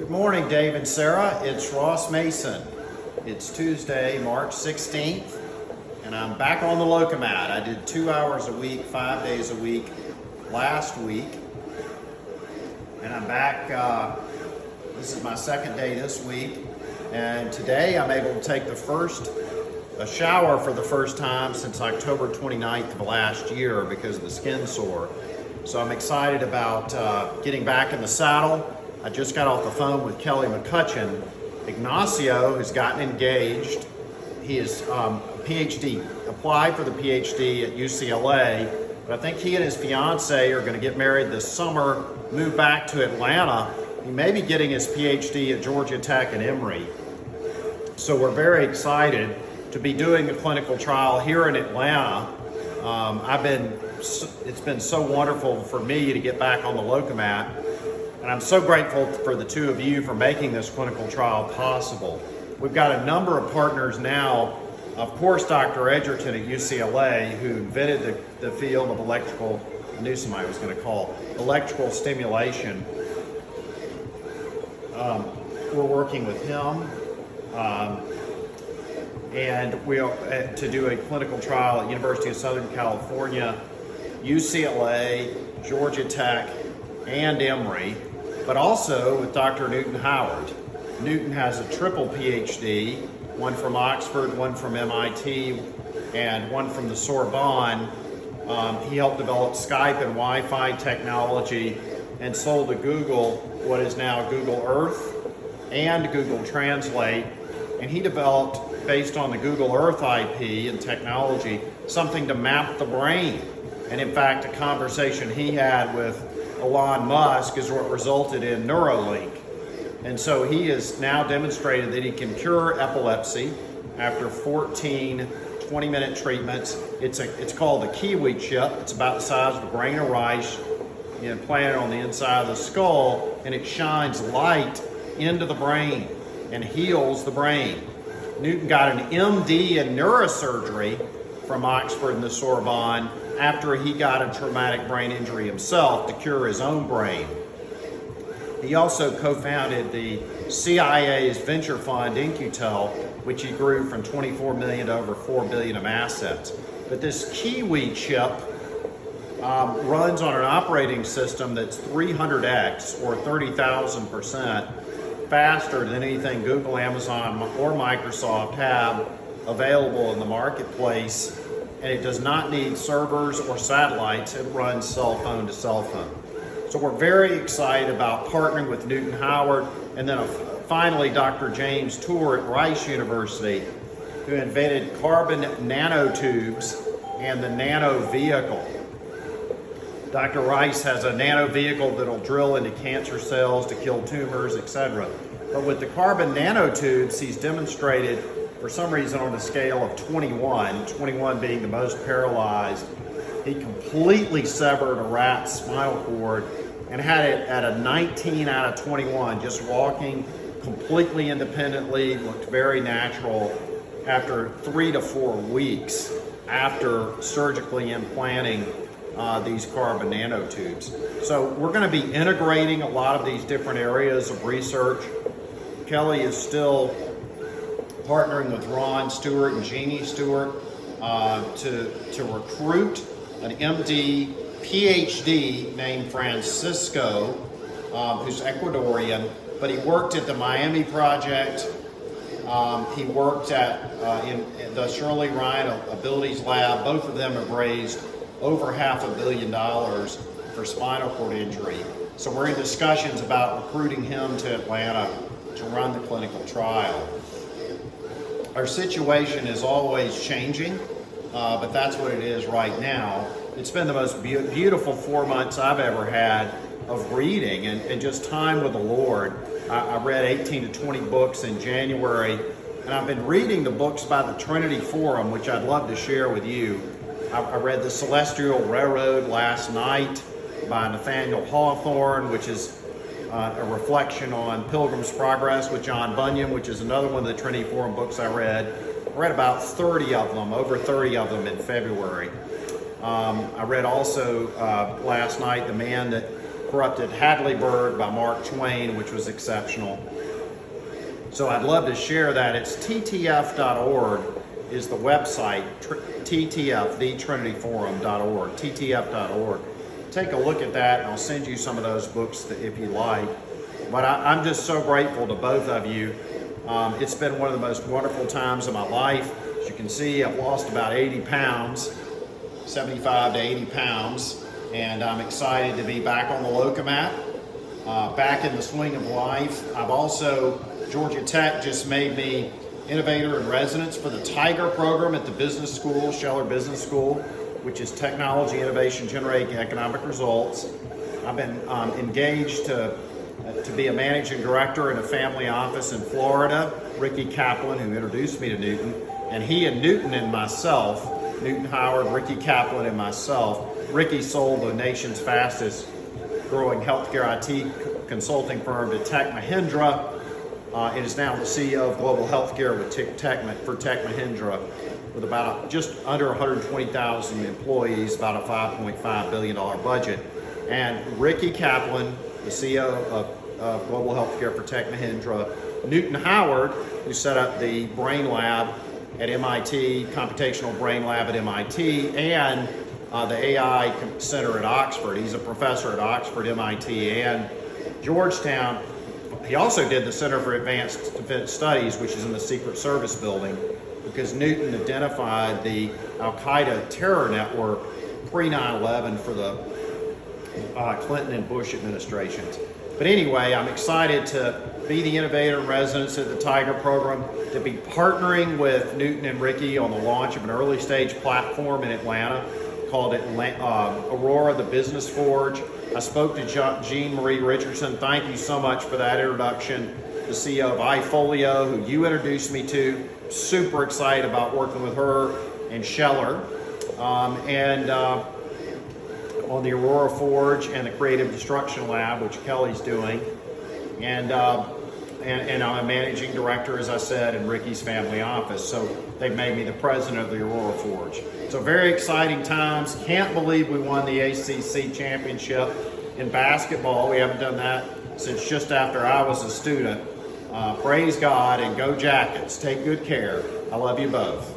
Good morning, Dave and Sarah. It's Ross Mason. It's Tuesday, March 16th, and I'm back on the Locomat. I did 2 hours a week, 5 days a week last week, and I'm back. This is my second day this week, and today I'm able to take a shower for the first time since October 29th of last year because of the skin sore. So I'm excited about getting back in the saddle. I just got off the phone with Kelly McCutcheon. Ignacio has gotten engaged. He is PhD, applied for the PhD at UCLA, but I think he and his fiance are going to get married this summer, move back to Atlanta. He may be getting his PhD at Georgia Tech and Emory. So we're very excited to be doing the clinical trial here in Atlanta. It's been so wonderful for me to get back on the Locomat. And I'm so grateful for the two of you for making this clinical trial possible. We've got a number of partners now. Of course, Dr. Edgerton at UCLA, who invented the field of electrical stimulation. We're working with him. And we to do a clinical trial at University of Southern California, UCLA, Georgia Tech, and Emory, but also with Dr. Newton Howard. Newton has a triple PhD, one from Oxford, one from MIT, and one from the Sorbonne. He helped develop Skype and Wi-Fi technology and sold to Google what is now Google Earth and Google Translate. And he developed, based on the Google Earth IP and technology, something to map the brain. And in fact, a conversation he had with Elon Musk is what resulted in Neuralink. And so he has now demonstrated that he can cure epilepsy after 14 20-minute treatments. It's called a Kiwi chip. It's about the size of a grain of rice, planted on the inside of the skull, and it shines light into the brain and heals the brain. Newton got an MD in neurosurgery from Oxford and the Sorbonne after he got a traumatic brain injury himself to cure his own brain. He also co-founded the CIA's venture fund, InQtel, which he grew from 24 million to over 4 billion of assets. But this Kiwi chip runs on an operating system that's 300x or 30,000% faster than anything Google, Amazon, or Microsoft have available in the marketplace, and it does not need servers or satellites. It runs cell phone to cell phone. So we're very excited about partnering with Newton Howard, and then finally Dr. James Tour at Rice University, who invented carbon nanotubes and the nano vehicle. Dr. Rice has a nano vehicle that'll drill into cancer cells to kill tumors, etc. But with the carbon nanotubes, he's demonstrated, for some reason on a scale of 21 being the most paralyzed, he completely severed a rat's spinal cord and had it at a 19 out of 21, just walking completely independently, looked very natural after 3 to 4 weeks after surgically implanting these carbon nanotubes. So we're going to be integrating a lot of these different areas of research. Kelly is still partnering with Ron Stewart and Jeannie Stewart to recruit an MD PhD named Francisco, who's Ecuadorian, but he worked at the Miami Project. He worked in the Shirley Ryan Abilities Lab. Both of them have raised over $500 million for spinal cord injury. So we're in discussions about recruiting him to Atlanta to run the clinical trial. Our situation is always changing, but that's what it is right now. It's been the most beautiful 4 months I've ever had of reading and just time with the Lord. I read 18 to 20 books in January, and I've been reading the books by the Trinity Forum, which I'd love to share with you. I read The Celestial Railroad last night by Nathaniel Hawthorne, which is a reflection on Pilgrim's Progress with John Bunyan, which is another one of the Trinity Forum books I read. I read about 30 of them, over 30 of them in February. I read also last night The Man That Corrupted Hadleyburg by Mark Twain, which was exceptional. So I'd love to share that. It's ttf.org is the website, ttf, thetrinityforum.org, ttf.org. Take a look at that, and I'll send you some of those books if you like. But I'm just so grateful to both of you. It's been one of the most wonderful times of my life. As you can see, I've lost about 80 pounds, 75 to 80 pounds, and I'm excited to be back on the Lokomat, back in the swing of life. I've also, Georgia Tech just made me innovator in residence for the Tiger program at the business school, Scheller Business School, which is technology innovation generating economic results. I've been engaged to be a managing director in a family office in Florida. Ricky Kaplan, who introduced me to Newton, and he and Newton and myself, Newton Howard, Ricky Kaplan and myself, Ricky sold the nation's fastest growing healthcare IT consulting firm to Tech Mahindra. It is now the CEO of Global Healthcare for Tech Mahindra, with about just under 120,000 employees, about a $5.5 billion budget. And Ricky Kaplan, the CEO of Global Healthcare for Tech Mahindra, Newton Howard, who set up the Brain Lab at MIT, Computational Brain Lab at MIT, and the AI Center at Oxford. He's a professor at Oxford, MIT, and Georgetown. He also did the Center for Advanced Defense Studies, which is in the Secret Service building, because Newton identified the Al-Qaeda terror network pre-9/11 for the Clinton and Bush administrations. But anyway, I'm excited to be the innovator in residence at the Tiger program, to be partnering with Newton and Ricky on the launch of an early stage platform in Atlanta called Aurora, the Business Forge. I spoke to Jean Marie Richardson. Thank you so much for that introduction. The CEO of iFolio, who you introduced me to. Super excited about working with her and Scheller. On the Aurora Forge and the Creative Destruction Lab, which Kelly's doing. And I'm a managing director, as I said, in Ricky's family office. So they've made me the president of the Aurora Forge. So very exciting times. Can't believe we won the ACC championship in basketball. We haven't done that since just after I was a student. Praise God and go Jackets. Take good care. I love you both.